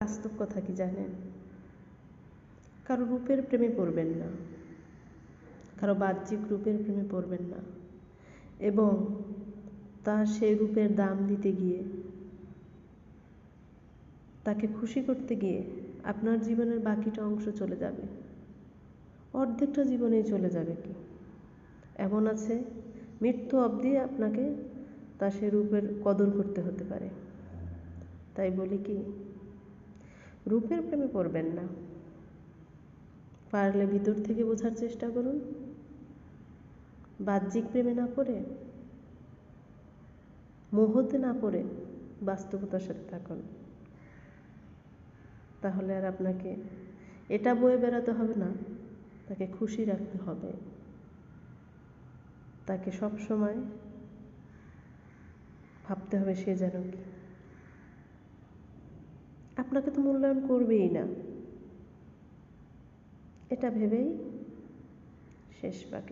বাস্তব কথা কি জানেন? কারো রূপের প্রেমে পড়বেন না, কারো বাহ্যিক রূপের প্রেমে পড়বেন না, এবং তার সেই রূপের দাম দিতে গিয়ে, তাকে খুশি করতে গিয়ে আপনার জীবনের বাকিটা অংশ চলে যাবে, অর্ধেকটা জীবনেই চলে যাবে। কি এমন আছে মৃত্যু অবধি আপনাকে তার সেই রূপের কদর করতে হতে পারে। তাই বলি কি, রূপের প্রেমে পড়বেন না, পারলে ভিতর থেকে বোঝার চেষ্টা করুন। বাহ্যিক প্রেমে না পড়ে, মোহতে না পড়ে বাস্তবতার সাথে থাকুন। তাহলে আর আপনাকে এটা বয়ে বেড়াতে হবে না, তাকে খুশি রাখতে হবে, তাকে সব সময় ভাবতে হবে সে যেন কি আপনাকে তো মূল্যায়ন করবেই না, এটা ভেবেই শেষ বাকি।